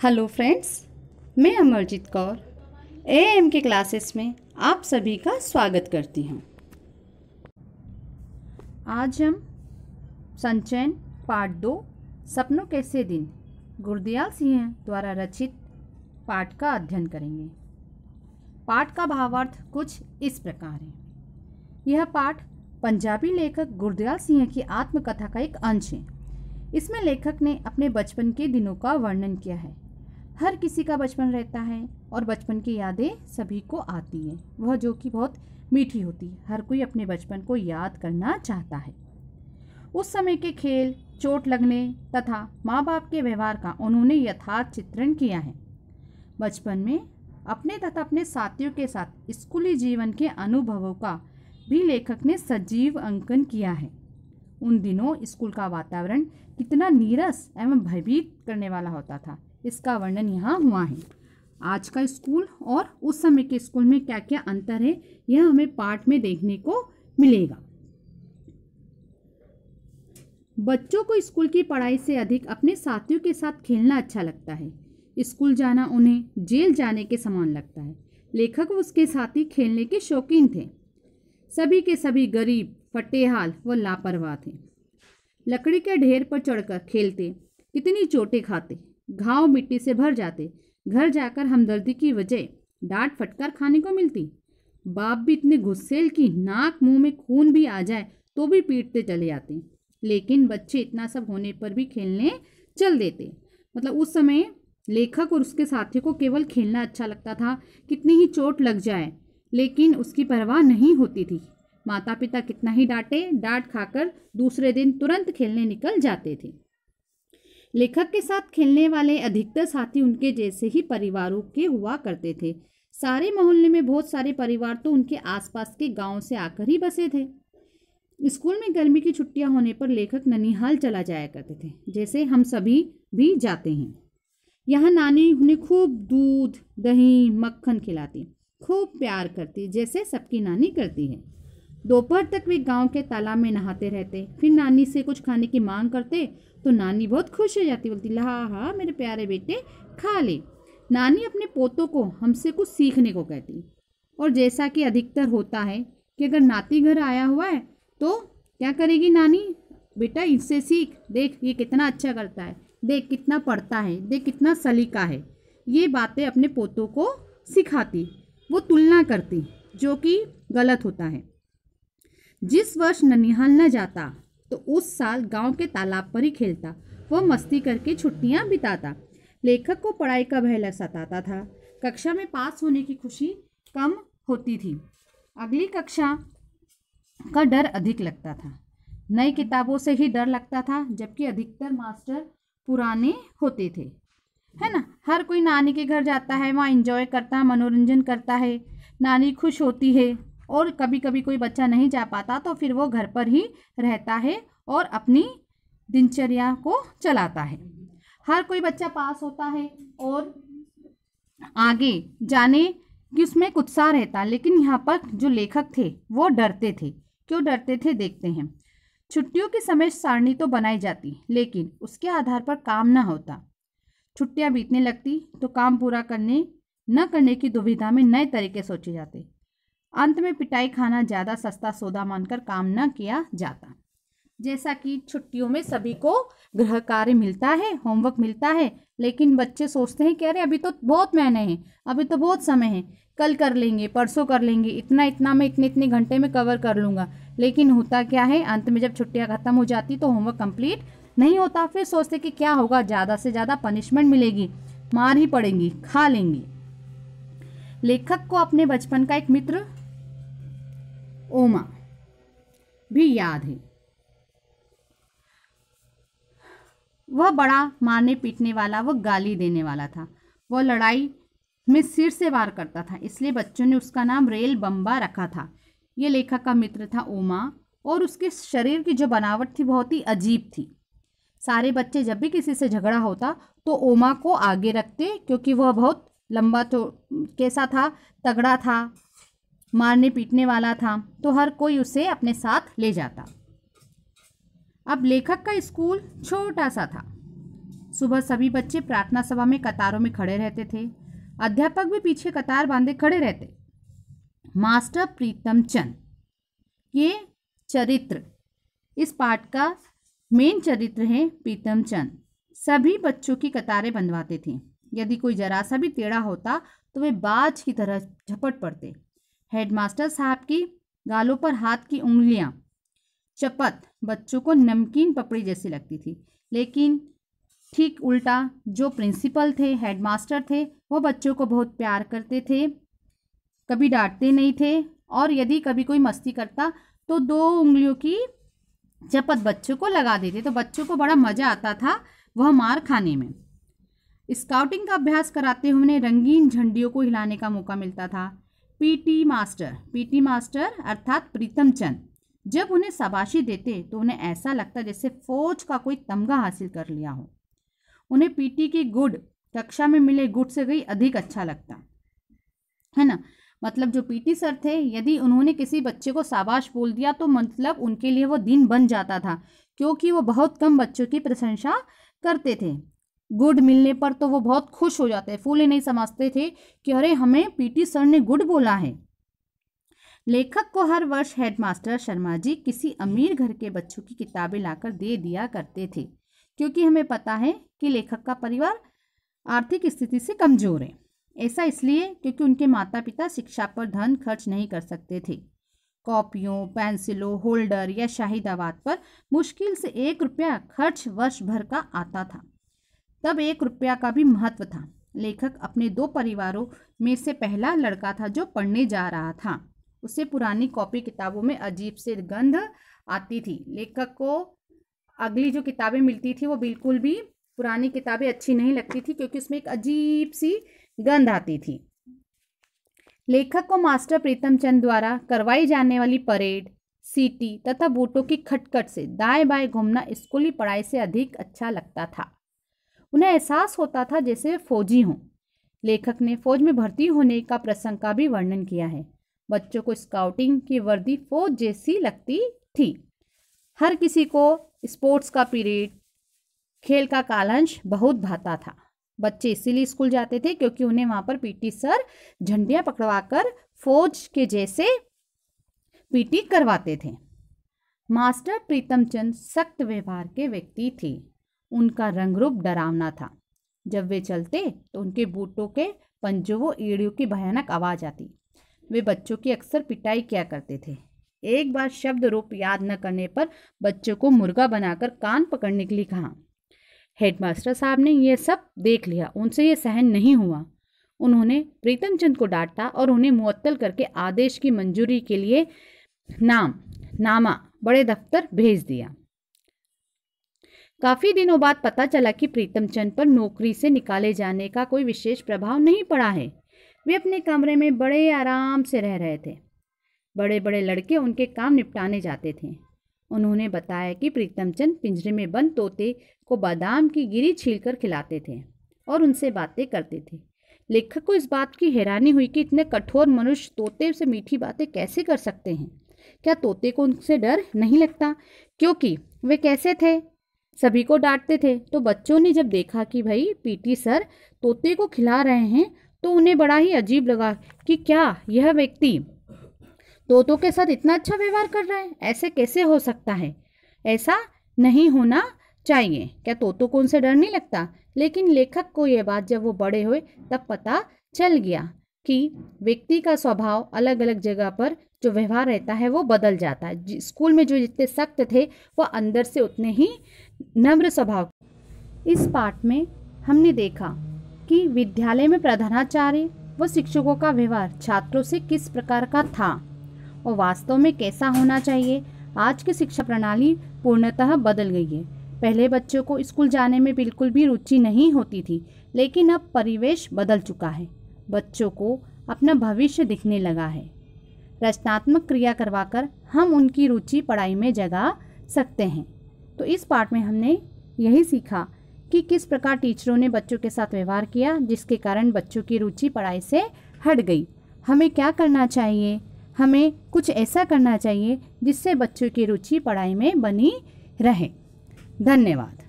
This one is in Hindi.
हेलो फ्रेंड्स, मैं अमरजीत कौर एएम के क्लासेस में आप सभी का स्वागत करती हूँ। आज हम संचयन पार्ट 2 सपनों कैसे दिन गुरदयाल सिंह द्वारा रचित पाठ का अध्ययन करेंगे। पाठ का भावार्थ कुछ इस प्रकार है। यह पाठ पंजाबी लेखक गुरदयाल सिंह की आत्मकथा का एक अंश है। इसमें लेखक ने अपने बचपन के दिनों का वर्णन किया है। हर किसी का बचपन रहता है और बचपन की यादें सभी को आती हैं, वह जो कि बहुत मीठी होती है। हर कोई अपने बचपन को याद करना चाहता है। उस समय के खेल, चोट लगने तथा माँ बाप के व्यवहार का उन्होंने यथार्थ चित्रण किया है। बचपन में अपने तथा अपने साथियों के साथ स्कूली जीवन के अनुभवों का भी लेखक ने सजीव अंकन किया है। उन दिनों स्कूल का वातावरण कितना नीरस एवं भयभीत करने वाला होता था, इसका वर्णन यहाँ हुआ है। आज का स्कूल और उस समय के स्कूल में क्या क्या अंतर है, यह हमें पाठ में देखने को मिलेगा। बच्चों को स्कूल की पढ़ाई से अधिक अपने साथियों के साथ खेलना अच्छा लगता है। स्कूल जाना उन्हें जेल जाने के समान लगता है। लेखक व उसके साथी खेलने के शौकीन थे। सभी के सभी गरीब, फटेहाल व लापरवाह थे। लकड़ी के ढेर पर चढ़कर खेलते, कितनी चोटें खाते, घाव मिट्टी से भर जाते। घर जाकर हमदर्दी की वजह डांट फटकार खाने को मिलती। बाप भी इतने गुस्सेल कि नाक मुंह में खून भी आ जाए तो भी पीटते चले जाते। लेकिन बच्चे इतना सब होने पर भी खेलने चल देते। मतलब उस समय लेखक और उसके साथियों को केवल खेलना अच्छा लगता था। कितनी ही चोट लग जाए लेकिन उसकी परवाह नहीं होती थी। माता पिता कितना ही डांटे, डांट खाकर दूसरे दिन तुरंत खेलने निकल जाते थे। लेखक के साथ खेलने वाले अधिकतर साथी उनके जैसे ही परिवारों के हुआ करते थे। सारे मोहल्ले में बहुत सारे परिवार तो उनके आसपास के गांव से आकर ही बसे थे। स्कूल में गर्मी की छुट्टियां होने पर लेखक ननिहाल चला जाया करते थे, जैसे हम सभी भी जाते हैं। यहाँ नानी उन्हें खूब दूध, दही, मक्खन खिलाती, खूब प्यार करती, जैसे सबकी नानी करती है। दोपहर तक वे गांव के तालाब में नहाते रहते। फिर नानी से कुछ खाने की मांग करते तो नानी बहुत खुश हो जाती, बोलती हाँ हाँ मेरे प्यारे बेटे खा ले। नानी अपने पोतों को हमसे कुछ सीखने को कहती। और जैसा कि अधिकतर होता है कि अगर नाती घर आया हुआ है तो क्या करेगी नानी, बेटा इससे सीख, देख ये कितना अच्छा करता है, देख कितना पढ़ता है, देख कितना सलीका है। ये बातें अपने पोतों को सिखाती। वो तुलना करती, जो कि गलत होता है। जिस वर्ष ननिहाल न जाता तो उस साल गांव के तालाब पर ही खेलता, वह मस्ती करके छुट्टियां बिताता। लेखक को पढ़ाई का भय सताता था। कक्षा में पास होने की खुशी कम होती थी, अगली कक्षा का डर अधिक लगता था। नई किताबों से ही डर लगता था, जबकि अधिकतर मास्टर पुराने होते थे, है ना। हर कोई नानी के घर जाता है, वहाँ एंजॉय करता है, मनोरंजन करता है, नानी खुश होती है। और कभी कभी कोई बच्चा नहीं जा पाता तो फिर वो घर पर ही रहता है और अपनी दिनचर्या को चलाता है। हर कोई बच्चा पास होता है और आगे जाने की उसमें उत्साह रहता। लेकिन यहाँ पर जो लेखक थे वो डरते थे। क्यों डरते थे, देखते हैं। छुट्टियों की समय सारणी तो बनाई जाती, लेकिन उसके आधार पर काम ना होता। छुट्टियाँ बीतने लगती तो काम पूरा करने न करने की दुविधा में नए तरीके सोचे जाते। अंत में पिटाई खाना ज़्यादा सस्ता सौदा मानकर काम न किया जाता। जैसा कि छुट्टियों में सभी को गृह कार्य मिलता है, होमवर्क मिलता है, लेकिन बच्चे सोचते हैं कि अरे अभी तो बहुत महीने हैं, अभी तो बहुत समय है, कल कर लेंगे, परसों कर लेंगे, इतना इतना मैं इतने घंटे में कवर कर लूँगा। लेकिन होता क्या है, अंत में जब छुट्टियाँ ख़त्म हो जाती तो होमवर्क कंप्लीट नहीं होता। फिर सोचते कि क्या होगा, ज़्यादा से ज़्यादा पनिशमेंट मिलेगी, मार ही पड़ेंगी, खा लेंगी। लेखक को अपने बचपन का एक मित्र ओमा भी याद है। वह बड़ा मारने पीटने वाला, वह गाली देने वाला था। वह लड़ाई में सिर से वार करता था, इसलिए बच्चों ने उसका नाम रेल बम्बा रखा था। यह लेखक का मित्र था ओमा, और उसके शरीर की जो बनावट थी बहुत ही अजीब थी। सारे बच्चे जब भी किसी से झगड़ा होता तो ओमा को आगे रखते, क्योंकि वह बहुत लंबा तो कैसा था, तगड़ा था, मारने पीटने वाला था, तो हर कोई उसे अपने साथ ले जाता। अब लेखक का स्कूल छोटा सा था। सुबह सभी बच्चे प्रार्थना सभा में कतारों में खड़े रहते थे। अध्यापक भी पीछे कतार बांधे खड़े रहते। मास्टर प्रीतम चंद, ये चरित्र, इस पाठ का मेन चरित्र है प्रीतम चंद। सभी बच्चों की कतारें बंधवाते थे। यदि कोई जरा सा भी टेढ़ा होता तो वे बाज की तरह झपट पड़ते। हेडमास्टर साहब की गालों पर हाथ की उंगलियां चपत बच्चों को नमकीन पपड़ी जैसी लगती थी। लेकिन ठीक उल्टा जो प्रिंसिपल थे, हेडमास्टर थे, वो बच्चों को बहुत प्यार करते थे, कभी डांटते नहीं थे, और यदि कभी कोई मस्ती करता तो 2 उंगलियों की चपत बच्चों को लगा देते। तो बच्चों को बड़ा मज़ा आता था वह मार खाने में। स्काउटिंग का अभ्यास कराते हुए उन्हें रंगीन झंडियों को हिलाने का मौका मिलता था। पीटी मास्टर अर्थात प्रीतम चंद जब उन्हें शाबाशी देते तो उन्हें ऐसा लगता जैसे फौज का कोई तमगा हासिल कर लिया हो। उन्हें पीटी की गुड कक्षा में मिले गुड से कहीं अधिक अच्छा लगता है ना। मतलब जो पीटी सर थे, यदि उन्होंने किसी बच्चे को शाबाश बोल दिया तो मतलब उनके लिए वो दिन बन जाता था, क्योंकि वो बहुत कम बच्चों की प्रशंसा करते थे। गुड मिलने पर तो वो बहुत खुश हो जाते, फूले नहीं समझते थे कि अरे हमें पीटी सर ने गुड बोला है। लेखक को हर वर्ष हेडमास्टर शर्मा जी किसी अमीर घर के बच्चों की किताबें लाकर दे दिया करते थे, क्योंकि हमें पता है कि लेखक का परिवार आर्थिक स्थिति से कमजोर है। ऐसा इसलिए क्योंकि उनके माता पिता शिक्षा पर धन खर्च नहीं कर सकते थे। कॉपियों, पेंसिलों, होल्डर या शाही दवात पर मुश्किल से 1 रुपया खर्च वर्ष भर का आता था। तब 1 रुपया का भी महत्व था। लेखक अपने 2 परिवारों में से पहला लड़का था जो पढ़ने जा रहा था। उसे पुरानी कॉपी किताबों में अजीब सी गंध आती थी। लेखक को अगली जो किताबें मिलती थी वो बिल्कुल भी पुरानी किताबें अच्छी नहीं लगती थी, क्योंकि उसमें एक अजीब सी गंध आती थी। लेखक को मास्टर प्रीतम चंद द्वारा करवाई जाने वाली परेड, सीटी तथा बूटों की खटखट से दाएं बाएं घूमना स्कूली पढ़ाई से अधिक अच्छा लगता था। उन्हें एहसास होता था जैसे वे फौजी हों। लेखक ने फौज में भर्ती होने का प्रसंग का भी वर्णन किया है। बच्चों को स्काउटिंग की वर्दी फौज जैसी लगती थी। हर किसी को स्पोर्ट्स का पीरियड, खेल का कालांश बहुत भाता था। बच्चे इसीलिए स्कूल जाते थे क्योंकि उन्हें वहाँ पर पीटी सर झंडियाँ पकड़वाकर फौज के जैसे पीटी करवाते थे। मास्टर प्रीतम चंद सख्त व्यवहार के व्यक्ति थे। उनका रंग रूप डरावना था। जब वे चलते तो उनके बूटों के पंजों व एड़ियों की भयानक आवाज़ आती। वे बच्चों की अक्सर पिटाई किया करते थे। एक बार शब्द रूप याद न करने पर बच्चों को मुर्गा बनाकर कान पकड़ने के लिए कहा। हेडमास्टर साहब ने यह सब देख लिया। उनसे यह सहन नहीं हुआ। उन्होंने प्रीतम चंद को डांटा और उन्हें मुअत्तल करके आदेश की मंजूरी के लिए नामा बड़े दफ्तर भेज दिया। काफ़ी दिनों बाद पता चला कि प्रीतम चंद पर नौकरी से निकाले जाने का कोई विशेष प्रभाव नहीं पड़ा है। वे अपने कमरे में बड़े आराम से रह रहे थे। बड़े बड़े लड़के उनके काम निपटाने जाते थे। उन्होंने बताया कि प्रीतम चंद पिंजरे में बंद तोते को बादाम की गिरी छीलकर खिलाते थे और उनसे बातें करते थे। लेखक को इस बात की हैरानी हुई कि इतने कठोर मनुष्य तोते से मीठी बातें कैसे कर सकते हैं। क्या तोते को उनसे डर नहीं लगता? क्योंकि वे कैसे थे, सभी को डांटते थे। तो बच्चों ने जब देखा कि भाई पीटी सर तोते को खिला रहे हैं तो उन्हें बड़ा ही अजीब लगा कि क्या यह व्यक्ति तोतों के साथ इतना अच्छा व्यवहार कर रहा है। ऐसे कैसे हो सकता है, ऐसा नहीं होना चाहिए। क्या तोतों को उनसे डर नहीं लगता? लेकिन लेखक को यह बात जब वो बड़े हुए तब पता चल गया कि व्यक्ति का स्वभाव अलग अलग जगह पर जो व्यवहार रहता है वो बदल जाता है। स्कूल में जो जितने सख्त थे वो अंदर से उतने ही नम्र स्वभाव। इस पाठ में हमने देखा कि विद्यालय में प्रधानाचार्य व शिक्षकों का व्यवहार छात्रों से किस प्रकार का था और वास्तव में कैसा होना चाहिए। आज की शिक्षा प्रणाली पूर्णतः बदल गई है। पहले बच्चों को स्कूल जाने में बिल्कुल भी रुचि नहीं होती थी, लेकिन अब परिवेश बदल चुका है। बच्चों को अपना भविष्य दिखने लगा है। रचनात्मक क्रिया करवाकर हम उनकी रुचि पढ़ाई में जगा सकते हैं। तो इस पाठ में हमने यही सीखा कि किस प्रकार टीचरों ने बच्चों के साथ व्यवहार किया, जिसके कारण बच्चों की रुचि पढ़ाई से हट गई। हमें क्या करना चाहिए? हमें कुछ ऐसा करना चाहिए जिससे बच्चों की रुचि पढ़ाई में बनी रहे। धन्यवाद।